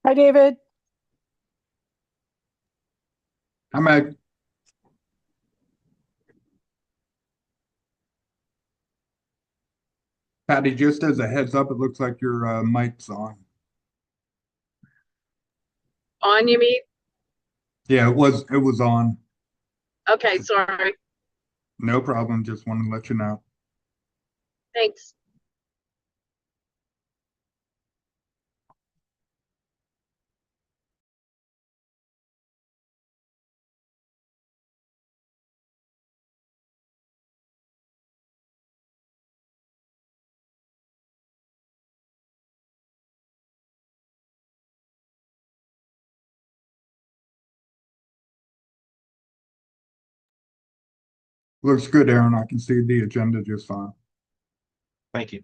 Hi, David. Hi, Meg. Patty, just as a heads up, it looks like your mic's on. On, you mean? Yeah, it was on. Okay, sorry. No problem. Just wanted to let you know. Thanks. Looks good, Aaron. I can see the agenda just fine. Thank you.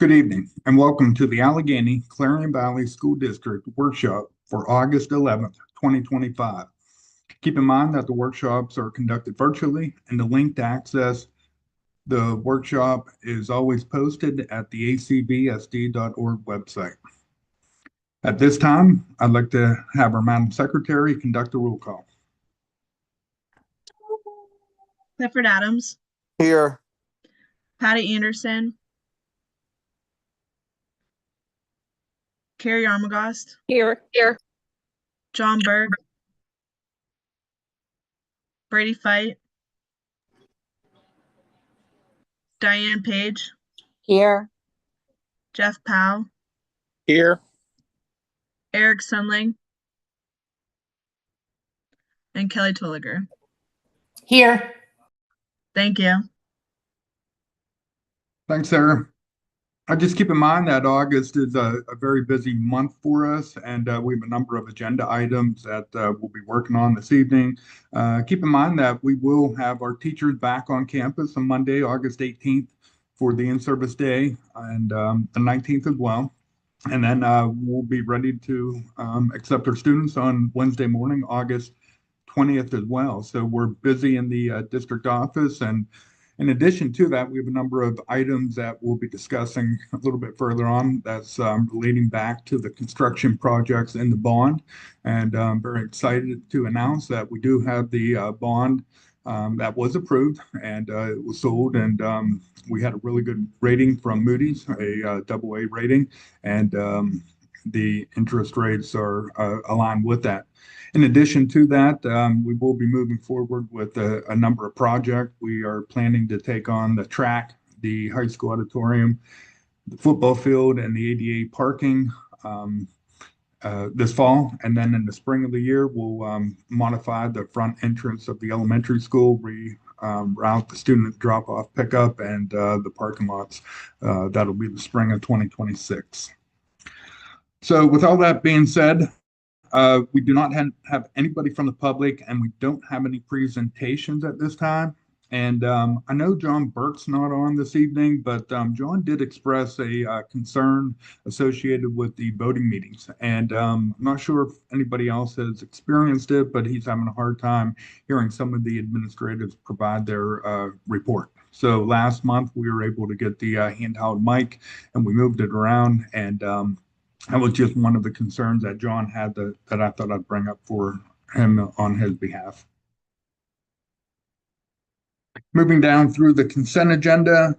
Good evening, and welcome to the Allegheny Clarion Valley School District Workshop for August 11th, 2025. Keep in mind that the workshops are conducted virtually, and the link to access the workshop is always posted at the acvsd.org website. At this time, I'd like to have our Madam Secretary conduct a roll call. Clifford Adams, Here. Patty Anderson, Carrie Armagost, Here. John Berg, Brady Fight, Diane Page, Here. Jeff Powell, Here. Eric Sunling, and Kelly Tulliger. Here. Thank you. Thanks, Sarah. I just keep in mind that August is a very busy month for us, and we have a number of agenda items that we'll be working on this evening. Keep in mind that we will have our teachers back on campus on Monday, August 18th for the in-service day, and the 19th as well. And then we'll be ready to accept our students on Wednesday morning, August 20th as well. So we're busy in the district office. And in addition to that, we have a number of items that we'll be discussing a little bit further on that's relating back to the construction projects in the bond. And I'm very excited to announce that we do have the bond that was approved and it was sold. And we had a really good rating from Moody's, a double A rating, and the interest rates are aligned with that. In addition to that, we will be moving forward with a number of projects. We are planning to take on the track, the high school auditorium, the football field, and the ADA parking this fall. And then in the spring of the year, we'll modify the front entrance of the elementary school, route the student drop-off pickup, and the parking lots. That'll be the spring of 2026. So with all that being said, we do not have anybody from the public, and we don't have any presentations at this time. And I know John Burke's not on this evening, but John did express a concern associated with the voting meetings. And I'm not sure if anybody else has experienced it, but he's having a hard time hearing some of the administrators provide their report. So last month, we were able to get the handheld mic, and we moved it around. And that was just one of the concerns that John had that I thought I'd bring up for him on his behalf. Moving down through the consent agenda.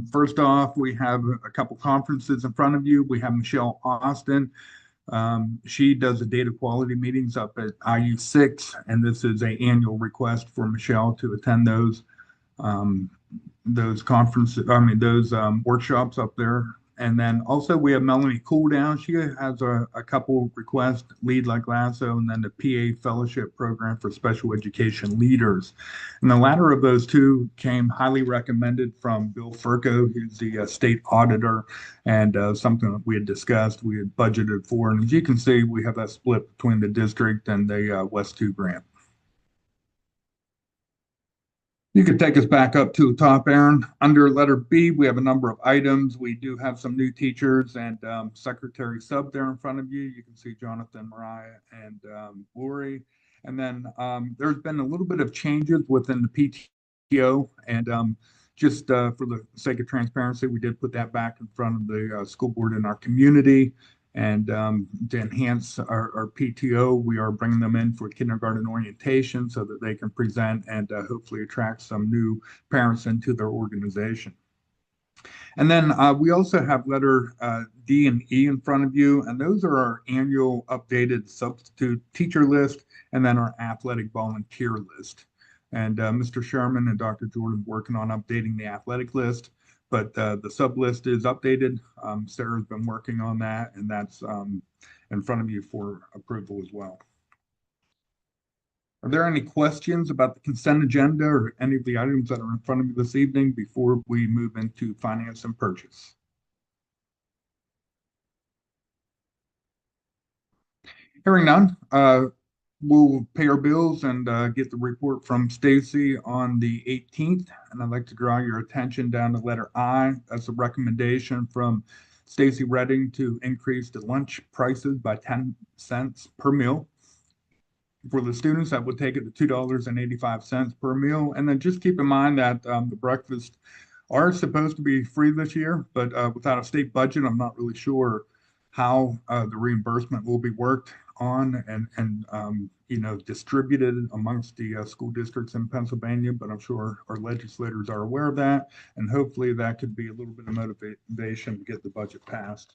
First off, we have a couple conferences in front of you. We have Michelle Austin. She does the data quality meetings up at IU6, and this is an annual request for Michelle to attend those conferences, those workshops up there. And then also we have Melanie Cooldown. She has a couple requests, Lead Like Lasso, and then the PA Fellowship Program for Special Education Leaders. And the latter of those two came highly recommended from Bill Furco, who's the state auditor, and something that we had discussed, we had budgeted for. And as you can see, we have that split between the district and the West 2 grant. You could take us back up to the top, Aaron. Under letter B, we have a number of items. We do have some new teachers and secretary sub there in front of you. You can see Jonathan, Mariah, and Lori. And then there's been a little bit of changes within the PTO. And just for the sake of transparency, we did put that back in front of the school board in our community. And to enhance our PTO, we are bringing them in for kindergarten orientation so that they can present and hopefully attract some new parents into their organization. And then we also have letter D and E in front of you, and those are our annual updated substitute teacher list and then our athletic volunteer list. And Mr. Sherman and Dr. Jordan working on updating the athletic list. But the sub list is updated. Sarah's been working on that, and that's in front of you for approval as well. Are there any questions about the consent agenda or any of the items that are in front of you this evening before we move into finance and purchase? Hearing none, we'll pay our bills and get the report from Stacy on the 18th. And I'd like to draw your attention down to letter I. That's a recommendation from Stacy Redding to increase the lunch prices by 10 cents per meal. For the students, that would take it to $2.85 per meal. And then just keep in mind that the breakfast are supposed to be free this year, but without a state budget, I'm not really sure how the reimbursement will be worked on and distributed amongst the school districts in Pennsylvania, but I'm sure our legislators are aware of that, and hopefully that could be a little bit of motivation to get the budget passed.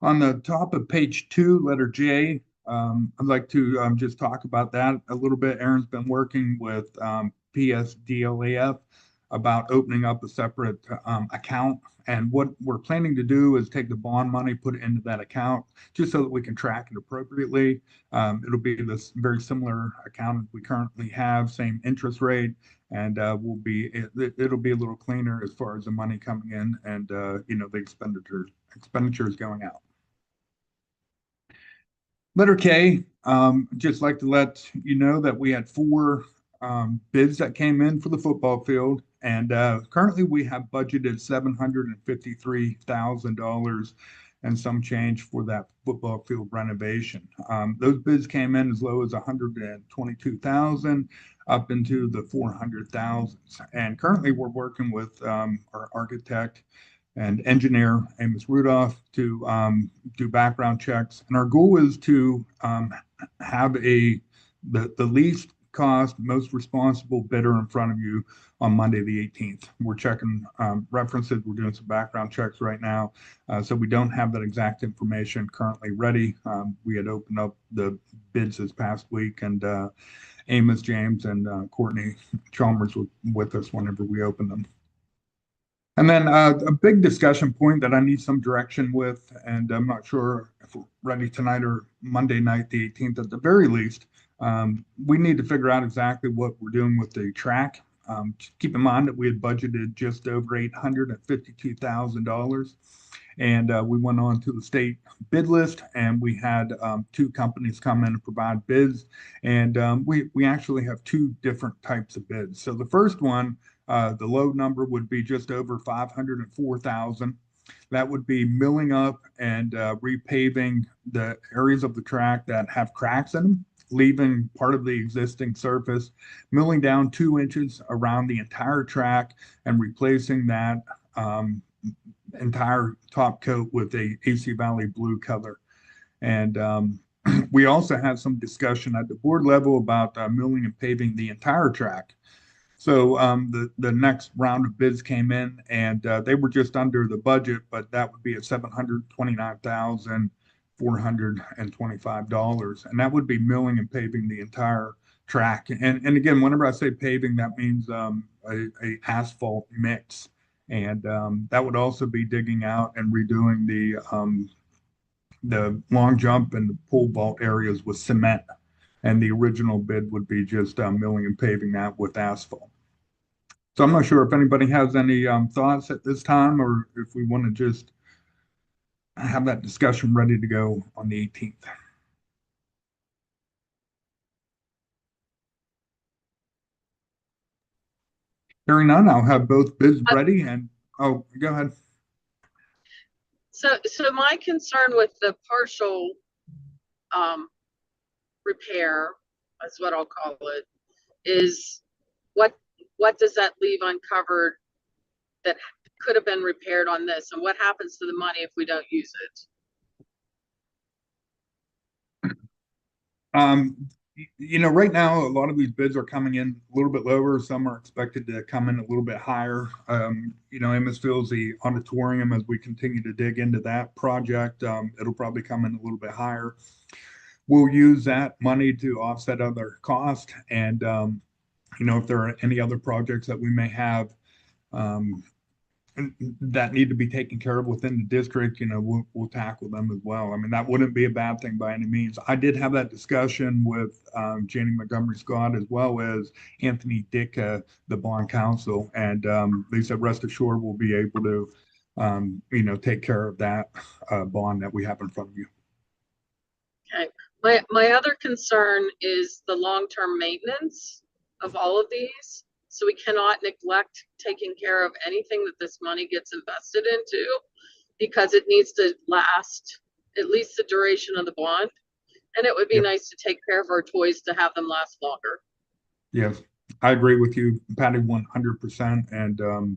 On the top of page 2, letter J, I'd like to just talk about that a little bit. Aaron's been working with PSDLAF about opening up a separate account. And what we're planning to do is take the bond money, put it into that account, just so that we can track it appropriately. It'll be this very similar account we currently have, same interest rate. And it'll be a little cleaner as far as the money coming in and the expenditures going out. Letter K, just like to let you know that we had 4 bids that came in for the football field, and currently we have budgeted $753,000 and some change for that football field renovation. Those bids came in as low as 122,000 up into the 400,000s, and currently we're working with our architect and engineer Amos Rudolph to do background checks. And our goal is to have the least cost, most responsible bidder in front of you on Monday, the 18th. We're checking references. We're doing some background checks right now. So we don't have that exact information currently ready. We had opened up the bids this past week, and Amos, James, and Courtney Chalmers were with us whenever we opened them. And then a big discussion point that I need some direction with, and I'm not sure if we're ready tonight or Monday night, the 18th at the very least. We need to figure out exactly what we're doing with the track. Keep in mind that we had budgeted just over $852,000. And we went on to the state bid list, and we had 2 companies come in and provide bids. And we actually have 2 different types of bids. So the first one, the low number would be just over 504,000. That would be milling up and repaving the areas of the track that have cracks in them, leaving part of the existing surface, milling down 2 inches around the entire track, and replacing that entire top coat with a ACV blue color. And we also had some discussion at the board level about milling and paving the entire track. So the next round of bids came in, and they were just under the budget, but that would be at $729,425, and that would be milling and paving the entire track. And again, whenever I say paving, that means a asphalt mix, and that would also be digging out and redoing the long jump and the pole vault areas with cement. And the original bid would be just milling and paving that with asphalt. So I'm not sure if anybody has any thoughts at this time, or if we want to just have that discussion ready to go on the 18th. Hearing none, I'll have both bids ready. And oh, go ahead. So my concern with the partial repair, is what I'll call it, is what does that leave uncovered that could have been repaired on this, and what happens to the money if we don't use it? Right now, a lot of these bids are coming in a little bit lower. Some are expected to come in a little bit higher. Amos feels the auditorium, as we continue to dig into that project, it'll probably come in a little bit higher. We'll use that money to offset other costs. And, if there are any other projects that we may have that need to be taken care of within the district, we'll tackle them as well. I mean, that wouldn't be a bad thing by any means. I did have that discussion with Janie Montgomery Scott as well as Anthony Dick, the bond counsel, and they said rest assured we'll be able to, take care of that bond that we have in front of you. Okay. My other concern is the long-term maintenance of all of these. So we cannot neglect taking care of anything that this money gets invested into, because it needs to last at least the duration of the bond. And it would be nice to take care of our toys to have them last longer. Yes, I agree with you, Patty, 100%. And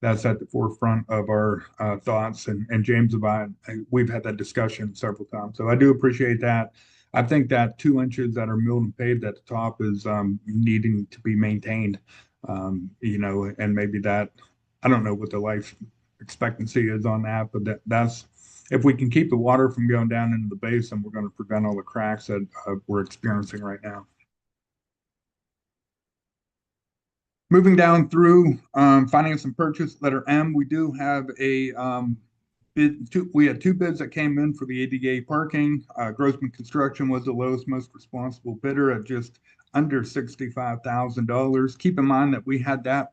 that's at the forefront of our thoughts. And James and I, we've had that discussion several times. So I do appreciate that. I think that 2 inches that are milled and paved at the top is needing to be maintained. And maybe that, I don't know what the life expectancy is on that, but that's, if we can keep the water from going down into the basin, we're going to prevent all the cracks that we're experiencing right now. Moving down through finance and purchase, letter M, we do have a bid. We had 2 bids that came in for the ADA parking. Grossman Construction was the lowest, most responsible bidder at just under $65,000. Keep in mind that we had that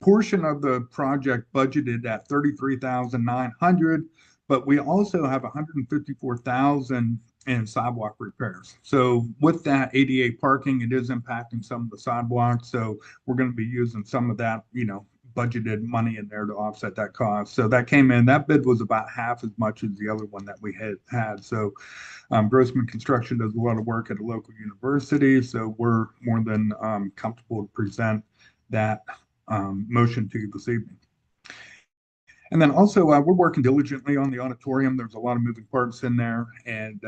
portion of the project budgeted at 33,900, but we also have 154,000 in sidewalk repairs. So with that ADA parking, it is impacting some of the sidewalks. So we're going to be using some of that, budgeted money in there to offset that cost. So that came in, that bid was about half as much as the other one that we had. So Grossman Construction does a lot of work at a local university. So we're more than comfortable to present that motion to you this evening. And then also, we're working diligently on the auditorium. There's a lot of moving parts in there, and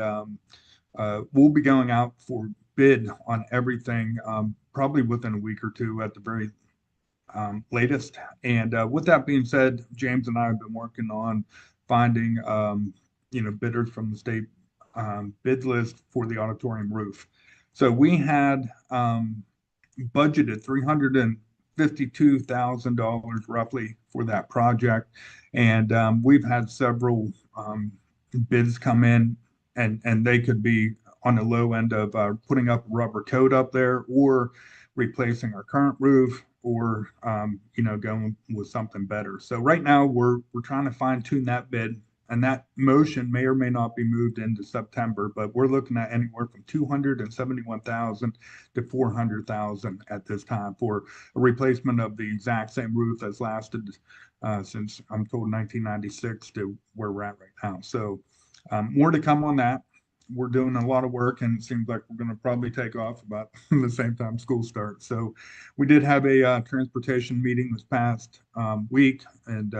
we'll be going out for bid on everything probably within a week or two at the very latest. And with that being said, James and I have been working on finding, bidders from the state bid list for the auditorium roof. So we had budgeted $352,000 roughly for that project. And we've had several bids come in, and they could be on the low end of putting up a rubber coat up there, or replacing our current roof, or going with something better. So right now we're trying to fine tune that bid, and that motion may or may not be moved into September, but we're looking at anywhere from 271,000 to 400,000 at this time for a replacement of the exact same roof that's lasted since, I'm told, 1996 to where we're at right now. So more to come on that. We're doing a lot of work, and it seems like we're going to probably take off about the same time school starts. So we did have a transportation meeting this past week, and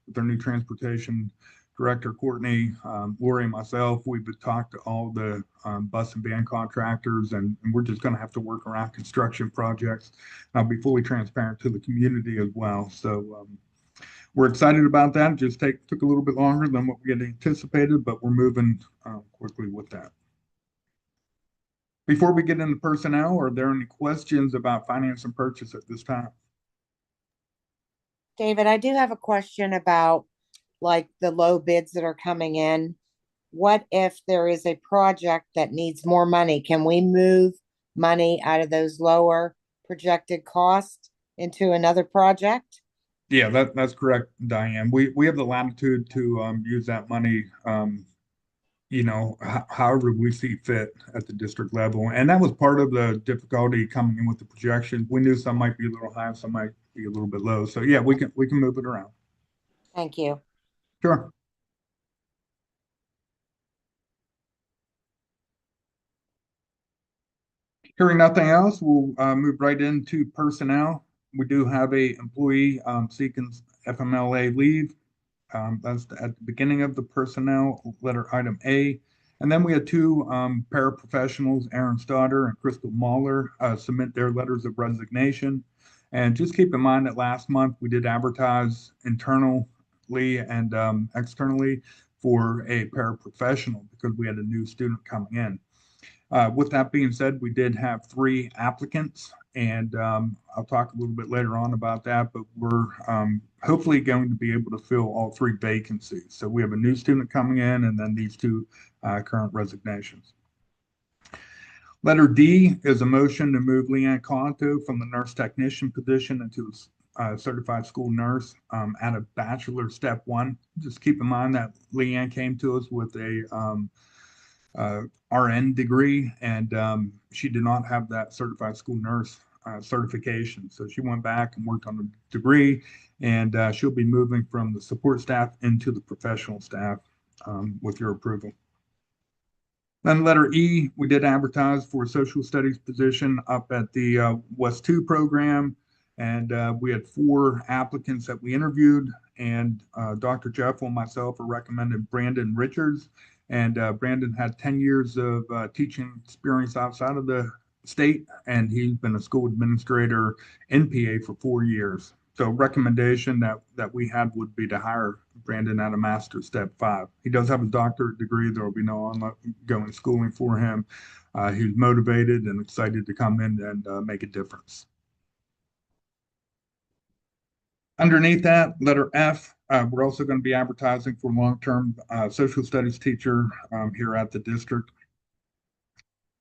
with our new transportation director, Courtney, Lori, and myself, we've talked to all the bus and van contractors, and we're just going to have to work around construction projects. I'll be fully transparent to the community as well. So we're excited about that. It just took a little bit longer than what we had anticipated, but we're moving quickly with that. Before we get into personnel, are there any questions about finance and purchase at this time? David, I do have a question about like the low bids that are coming in. What if there is a project that needs more money? Can we move money out of those lower projected costs into another project? Yeah, that's correct, Diane. We have the latitude to use that money, however we see fit at the district level. And that was part of the difficulty coming in with the projections. We knew some might be a little high, some might be a little bit low. So yeah, we can move it around. Thank you. Sure. Hearing nothing else, we'll move right into personnel. We do have a employee seeking FMLA leave. That's at the beginning of the personnel, letter item A. And then we had two paraprofessionals, Aaron Stoddard and Crystal Mahler, submit their letters of resignation. And just keep in mind that last month we did advertise internally and externally for a paraprofessional because we had a new student coming in. With that being said, we did have 3 applicants, and I'll talk a little bit later on about that, but we're hopefully going to be able to fill all 3 vacancies. So we have a new student coming in, and then these 2 current resignations. Letter D is a motion to move Leanne Conto from the nurse technician position into a certified school nurse at a bachelor step 1. Just keep in mind that Leanne came to us with a RN degree, and she did not have that certified school nurse certification. So she went back and worked on the degree, and she'll be moving from the support staff into the professional staff with your approval. Then letter E, we did advertise for a social studies position up at the West 2 program, and we had 4 applicants that we interviewed, and Dr. Jeff and myself are recommended Brandon Richards. And Brandon had 10 years of teaching experience outside of the state, and he's been a school administrator in PA for 4 years. So recommendation that we had would be to hire Brandon at a master's step 5. He does have a doctorate degree. There will be no ongoing schooling for him. He's motivated and excited to come in and make a difference. Underneath that, letter F, we're also going to be advertising for long-term social studies teacher here at the district.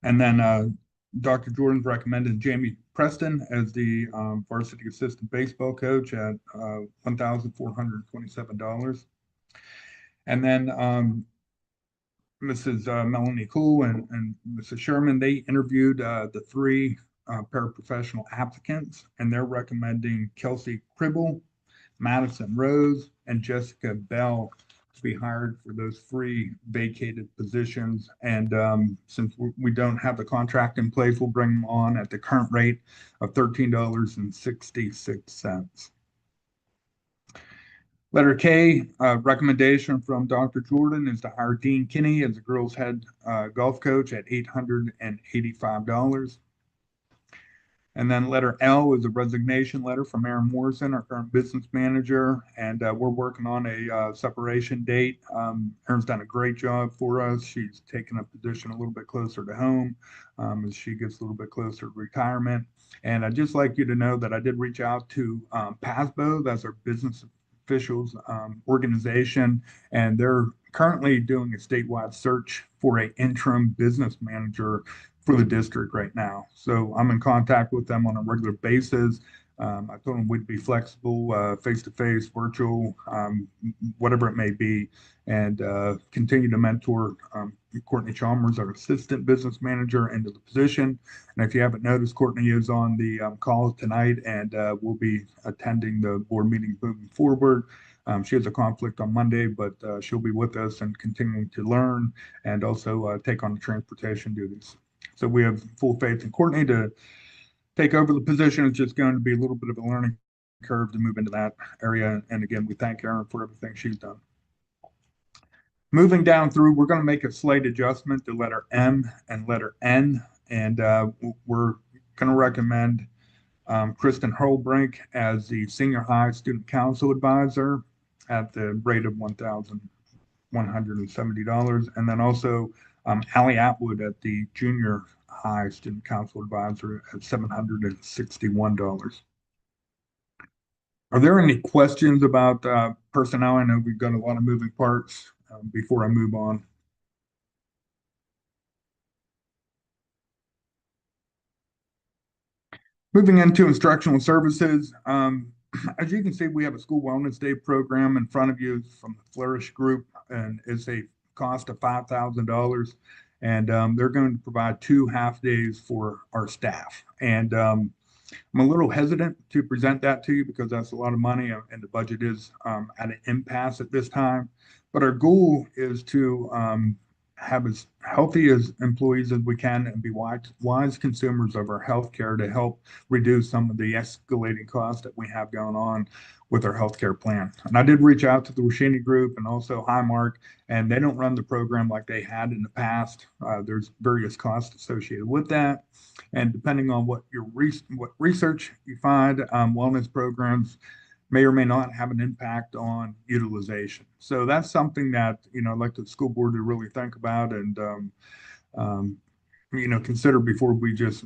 And then Dr. Jordan's recommended Jamie Preston as the varsity assistant baseball coach at $1,427. And then Mrs. Melanie Cool and Mrs. Sherman, they interviewed the three paraprofessional applicants, and they're recommending Kelsey Cribble, Madison Rose, and Jessica Bell to be hired for those three vacated positions. And since we don't have the contract in place, we'll bring them on at the current rate of $13.66. Letter K, recommendation from Dr. Jordan is to hire Dean Kinney as the girls' head golf coach at $885. And then letter L is a resignation letter from Erin Morrison, our current business manager, and we're working on a separation date. Erin's done a great job for us. She's taken a position a little bit closer to home as she gets a little bit closer to retirement. And I'd just like you to know that I did reach out to PASBO, that's our business officials organization, and they're currently doing a statewide search for an interim business manager for the district right now. So I'm in contact with them on a regular basis. I told them we'd be flexible, face-to-face, virtual, whatever it may be, and continue to mentor Courtney Chalmers, our assistant business manager, into the position. And if you haven't noticed, Courtney is on the call tonight, and will be attending the board meeting moving forward. She has a conflict on Monday, but she'll be with us and continuing to learn and also take on the transportation duties. So we have full faith in Courtney to take over the position. It's just going to be a little bit of a learning curve to move into that area. And again, we thank Erin for everything she's done. Moving down through, we're going to make a slight adjustment to letter M and letter N. And we're going to recommend Kristen Hurlbrink as the senior high student council advisor at the rate of $1,170. And then also Allie Atwood at the junior high student council advisor at $761. Are there any questions about personnel? I know we've got a lot of moving parts before I move on. Moving into instructional services, as you can see, we have a school wellness day program in front of you from the Flourish Group, and it's a cost of $5,000. And they're going to provide 2 half days for our staff. And I'm a little hesitant to present that to you because that's a lot of money and the budget is at an impasse at this time. But our goal is to have as healthy as employees as we can and be wise consumers of our healthcare to help reduce some of the escalating costs that we have going on with our healthcare plan. And I did reach out to the Rashini Group and also Highmark, and they don't run the program like they had in the past. There's various costs associated with that. And depending on what research you find, wellness programs may or may not have an impact on utilization. So that's something that, I'd like the school board to really think about and, consider before we just,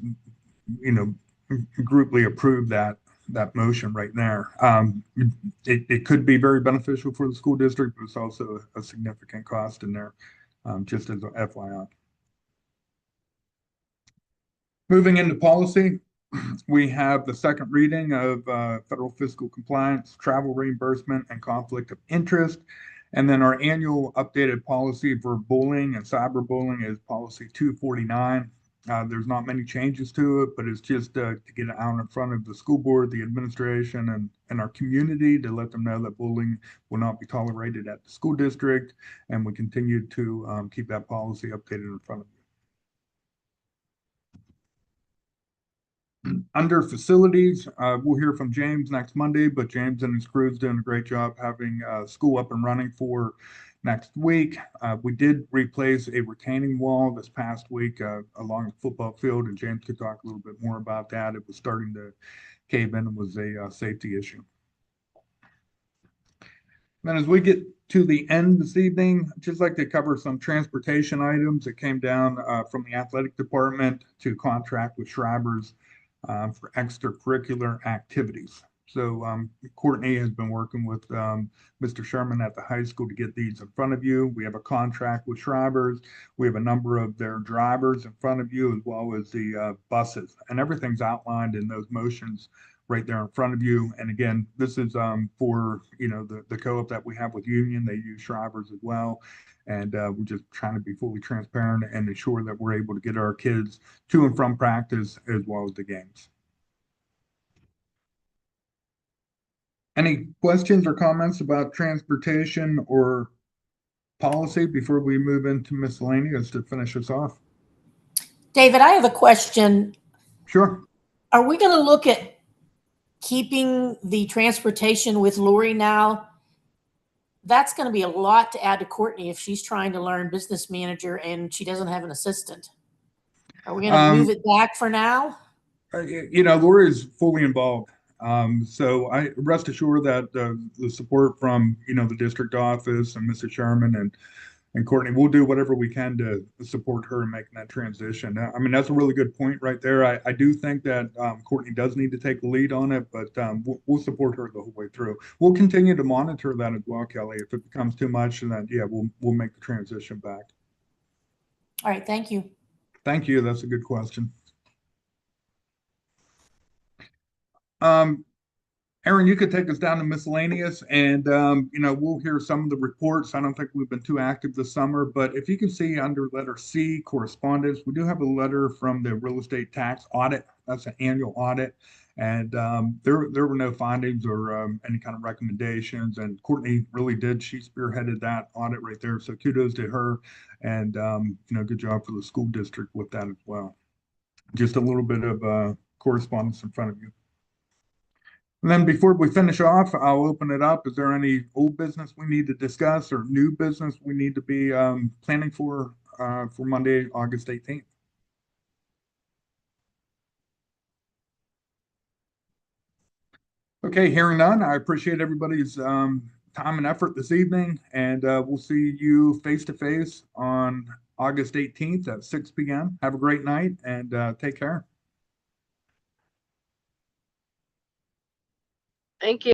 grouply approve that motion right there. It could be very beneficial for the school district, but it's also a significant cost in there, just as a FYI. Moving into policy, we have the second reading of federal fiscal compliance, travel reimbursement, and conflict of interest. And then our annual updated policy for bullying and cyberbullying is policy 249. There's not many changes to it, but it's just to get it out in front of the school board, the administration, and our community to let them know that bullying will not be tolerated at the school district. And we continue to keep that policy updated in front of you. Under facilities, we'll hear from James next Monday, but James and his crew is doing a great job having school up and running for next week. We did replace a retaining wall this past week along the football field, and James could talk a little bit more about that. It was starting to cave in and was a safety issue. Then as we get to the end this evening, I'd just like to cover some transportation items that came down from the athletic department to contract with Schreiber's for extracurricular activities. So Courtney has been working with Mr. Sherman at the high school to get these in front of you. We have a contract with Shriver's. We have a number of their drivers in front of you, as well as the buses, and everything's outlined in those motions right there in front of you. And again, this is for the co-op that we have with Union. They use Shriver's as well. And we're just trying to be fully transparent and ensure that we're able to get our kids to and from practice as well as the games. Any questions or comments about transportation or policy before we move into miscellaneous to finish us off? David, I have a question. Sure. Are we going to look at keeping the transportation with Lori now? That's going to be a lot to add to Courtney if she's trying to learn business manager and she doesn't have an assistant. Are we going to move it back for now? Lori is fully involved. So I rest assured that the support from, the district office and Mr. Sherman and Courtney, we'll do whatever we can to support her in making that transition. I mean, that's a really good point right there. I do think that Courtney does need to take the lead on it, but we'll support her the whole way through. We'll continue to monitor that as well, Kelly. If it becomes too much, then we'll make the transition back. All right, thank you. Thank you. That's a good question. Aaron, you could take us down to miscellaneous and, we'll hear some of the reports. I don't think we've been too active this summer, but if you can see under letter C, correspondence, we do have a letter from the real estate tax audit. That's an annual audit. And there were no findings or any kind of recommendations. And Courtney really did. She spearheaded that audit right there. So kudos to her. And, good job for the school district with that as well. Just a little bit of correspondence in front of you. And then before we finish off, I'll open it up. Is there any old business we need to discuss or new business we need to be planning for Monday, August 18th? Okay, hearing none, I appreciate everybody's time and effort this evening, and we'll see you face-to-face on August 18th at 6 p.m. Have a great night and take care. Thank you.